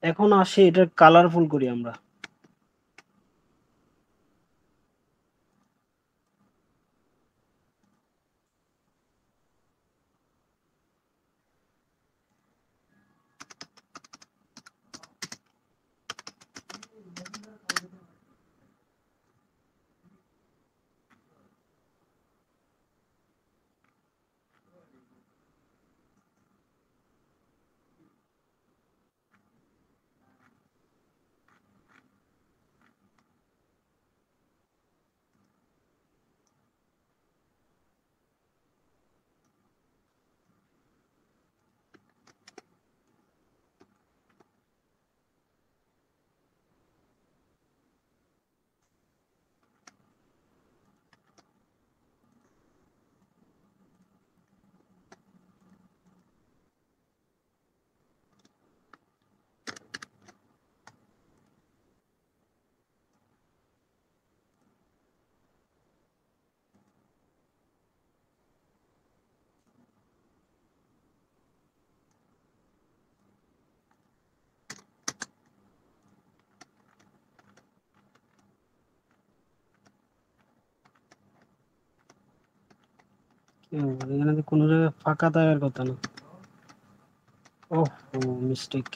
এখন আসি এটা কালারফুল করি আমরা। এখানে তো কোনো জায়গায় ফাঁকা থাকার কথা না। ওহ, মিস্টেক।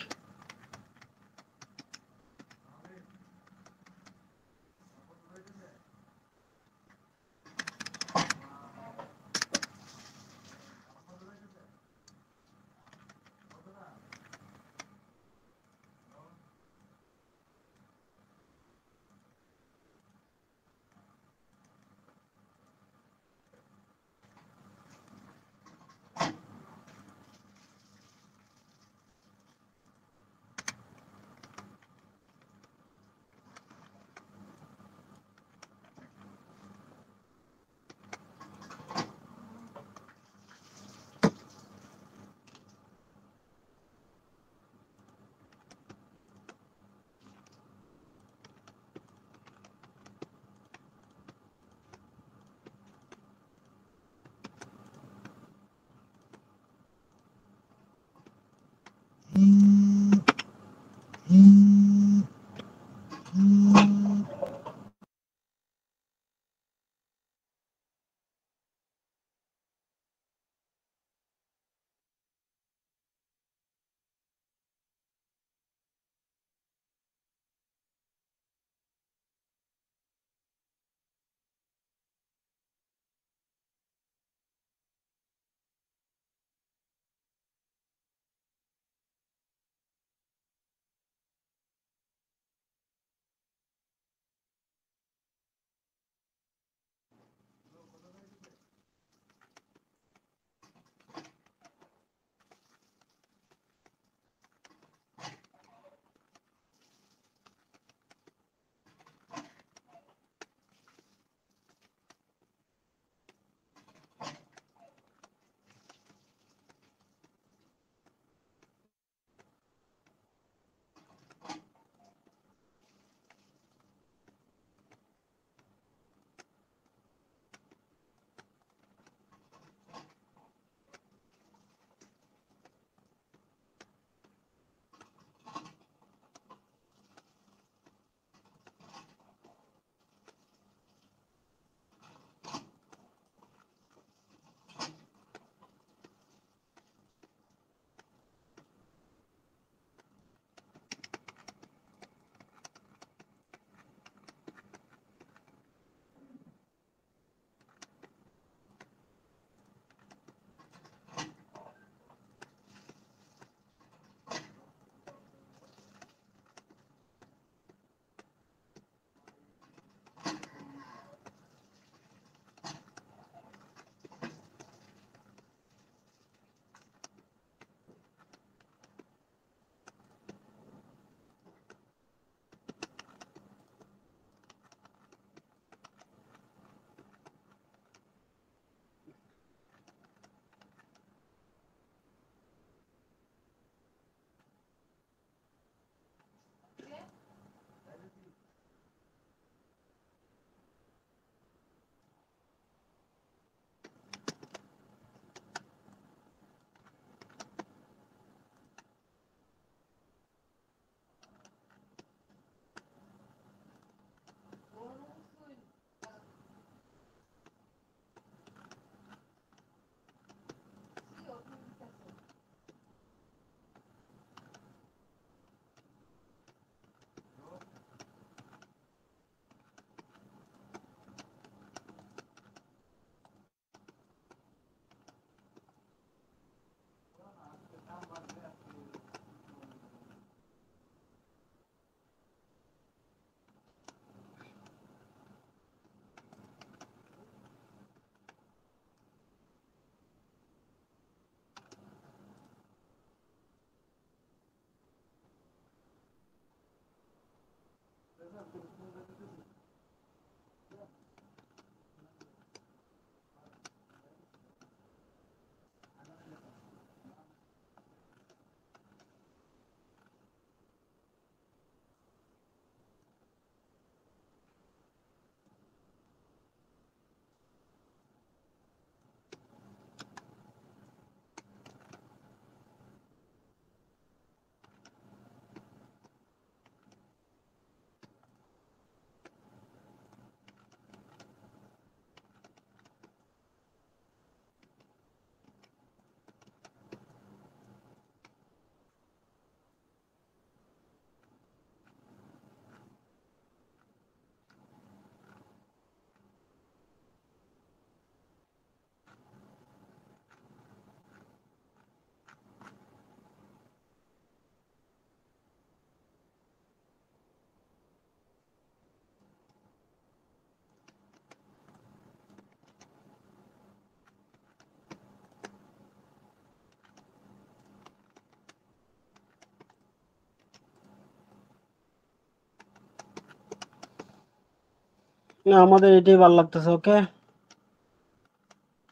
না, আমাদের এটাই ভালো লাগতেছে। ওকে,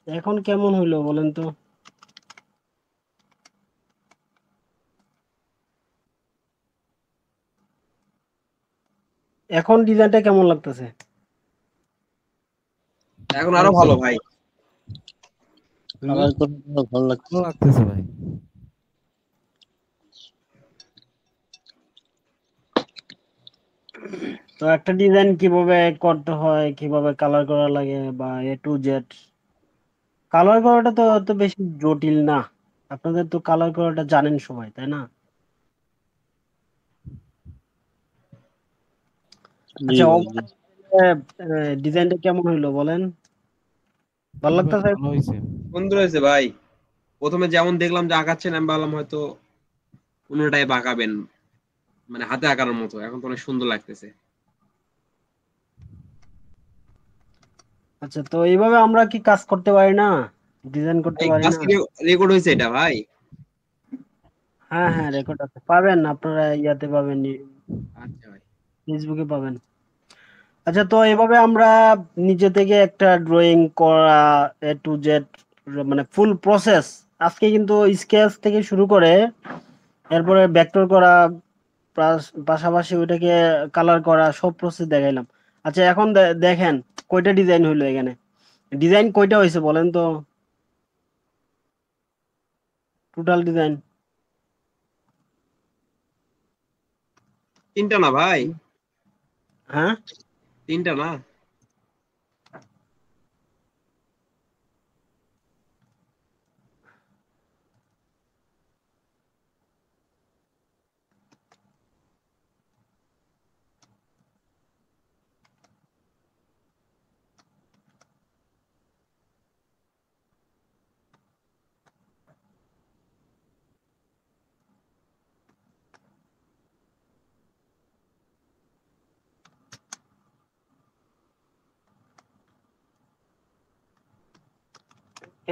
এখন কেমন হইলো বলেন তো? এখন ডিজাইনটা কেমন লাগতেছে? এখন আরো ভালো ভাই। হুম। কালার করে ভালো লাগছে। ভালো লাগতেছে ভাই। তো একটা ডিজাইন কিভাবে করতে হয়, কিভাবে কালার করা লাগে, বা A to Z, কালার করাটা তো অত বেশি জটিল না। আপনাদের তো কালার করাটা জানেন সবাই, তাই না? জি আচ্ছা, ভাই জি। ডিজাইনটা কেমন হইলো বলেন? ভালো জি ভাই, লাগতেছে? ভালো হয়েছে। সুন্দর হয়েছে ভাই। প্রথমে যেমন দেখলাম যে আঁকাচ্ছেন, আমি ভাবলাম হয়তো অন্যটাই আঁকাবেন, মানে হাতে আঁকানোর মতো। এখন তো অনেক সুন্দর লাগতেছে। আচ্ছা, তো এইভাবে আমরা কি কাজ করতে পারি না? ডিজাইন করতে এই পারি ক্লাস না? কি রেকর্ড হয়েছে এটা ভাই? হ্যাঁ হ্যাঁ, রেকর্ড আছে, পাবেন আপনারা, ইয়াতে পাবেন, আচ্ছা ভাই। ফেসবুকে পাবেন। আচ্ছা, তো এভাবে আমরা নিজে থেকে একটা ড্রয়িং করা, A to Z, মানে ফুল প্রসেস, আজকে কিন্তু স্কেচ থেকে শুরু করে এরপরে ভেক্টর করা, পাশাপাশি ওইটাকে কালার করা, সব প্রসেস দেখাইলাম। আচ্ছা, এখন দেখেন কয়টা ডিজাইন হইলো এখানে। ডিজাইন কয়টা হয়েছে বলেন তো? Total design? তিনটা না ভাই? হ্যাঁ, তিনটা না?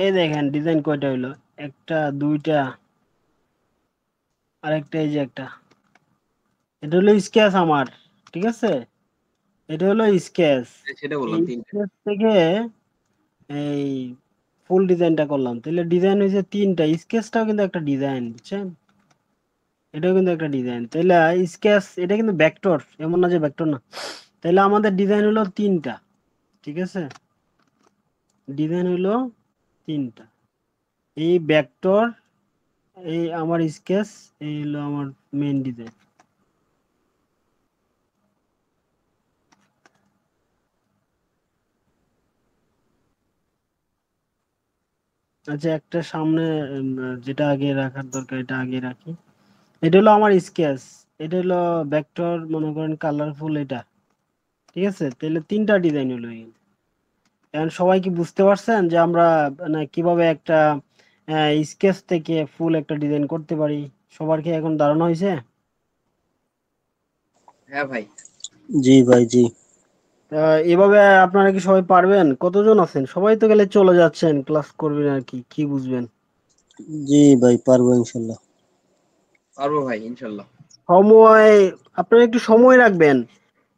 এই দেখেন ডিজাইন কয়টা হইলো। একটা, দুইটা, আরেকটা, এই যে একটা। এটা হলো স্কেচ আমার, ঠিক আছে? এটা হলো স্কেচ। সেটা এই বললাম তিনটা। স্কেচ থেকে এই ফুল ডিজাইনটা করলাম, তাহলে ডিজাইন হয়েছে তিনটা। স্কেচটাও কিন্তু একটা ডিজাইন, বুঝছেন? এটাও কিন্তু একটা ডিজাইন। তাহলে স্কেচ এটা কিন্তু ভেক্টর, এমন না যে ভেক্টর না। তাহলে আমাদের ডিজাইন হলো তিনটা, ঠিক আছে? ডিজাইন হলো তিনটা। এই ভেক্টর, এই আমার স্কেচ, এই হলো আমার মেইন ডিজাইন। আচ্ছা, একটা সামনে যেটা আগে রাখার দরকার এটা আগে রাখি। এটা হলো আমার স্কেচ, এটা হলো ভেক্টর, মনে করেন কালারফুল এটা, ঠিক আছে? তাহলে তিনটা ডিজাইন হলো এখানে। এখন সবাই কি বুঝতে পারছেন যে আমরা মানে কিভাবে একটা স্কেচ থেকে ফুল একটা ডিজাইন করতে পারি? সবার কি এখন ধারণা হয়েছে? হ্যাঁ ভাই। জি ভাই জি। এভাবে আপনারা কি সবাই পারবেন? কতজন আছেন? সবাই তো গেলে চলে যাচ্ছেন, ক্লাস করবেন আর কি, কি বুঝবেন? জি ভাই পারবো ইনশাল্লাহ। পারবো ভাই ইনশাল্লাহ। সময়, আপনারা একটু সময় রাখবেন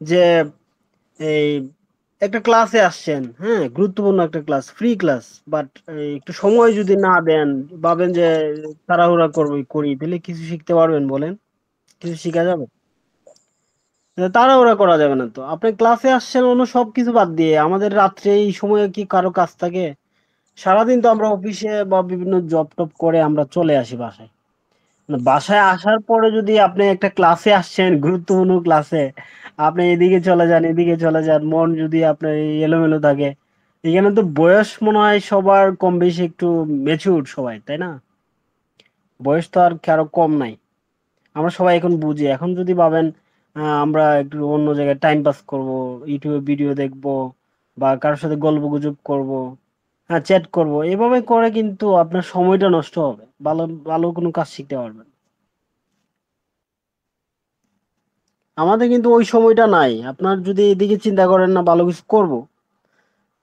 যে এই একটা ক্লাসে আসছেন, হ্যাঁ, গুরুত্বপূর্ণ একটা ক্লাস, ফ্রি ক্লাস, বাট একটু সময় যদি না দেন, ভাবেন যে তাড়াহুড়া করবো করি, তাহলে কিছু শিখতে পারবেন বলেন? কিছু শিখা যাবে? তাড়াহুড়া করা যাবে না। তো আপনি ক্লাসে আসছেন অন্য সবকিছু বাদ দিয়ে, আমাদের রাত্রে এই সময়ে কি কারো কাজ থাকে? সারাদিন তো আমরা অফিসে বা বিভিন্ন জব টব করে আমরা চলে আসি বাসায়। না, বাসায় আসার পরে যদি আপনি একটা ক্লাসে আসছেন, গুরুত্বপূর্ণ ক্লাসে, আপনি এদিকে চলে যান, এদিকে চলে যান, মন যদি আপনার এই এলোমেলো থাকে, এখানে তো বয়স মনে হয় সবার কম বেশি একটু মেচুর সবাই, তাই না? বয়স তো আর কারো কম নাই। আমরা সবাই এখন বুঝি। এখন যদি ভাবেন আমরা একটু অন্য জায়গায় টাইম পাস করব, ইউটিউবে ভিডিও দেখব, বা কারোর সাথে গল্প গুজব করব, হ্যাঁ, চ্যাট করব, এভাবে করে কিন্তু আপনার সময়টা নষ্ট হবে, ভালো ভালো কোনো কাজ শিখতে পারবেন না। আমাদের কিন্তু ওই সময়টা নাই। আপনার যদি এদিকে চিন্তা করেন না ভালো কিছু করব,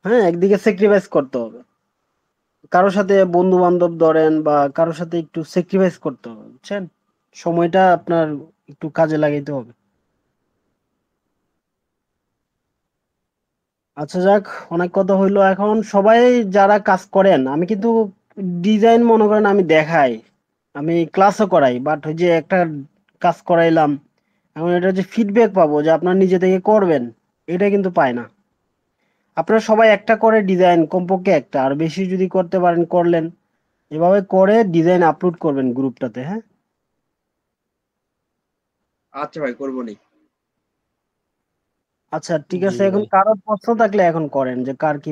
হ্যাঁ, একদিকে স্যাক্রিফাইস করতে হবে। কারোর সাথে বন্ধু বান্ধব ধরেন বা কারোর সাথে একটু স্যাক্রিফাইস করতে হবে, বুঝছেন? সময়টা আপনার একটু কাজে লাগাইতে হবে। আচ্ছা যাক, অনেক কথা হইলো। এখন সবাই যারা কাজ করেন, আমি কিন্তু ডিজাইন মনে করেন আমি দেখাই, আমি ক্লাসও করাই, বাট ওই যে একটা কাজ করাইলাম, এখন এটা যে ফিডব্যাক পাবো যে আপনার নিজে থেকে করবেন, এটা কিন্তু পায় না। আপনারা সবাই একটা করে ডিজাইন, কমপক্ষে একটা, আর বেশি যদি করতে পারেন করলেন, এভাবে করে ডিজাইন আপলোড করবেন গ্রুপটাতে, হ্যাঁ? আচ্ছা ভাই, করবো নি। আচ্ছা ঠিক জি আছে, এখন ভাই। কারোর প্রশ্ন থাকলে এখন করেন, যে কার কি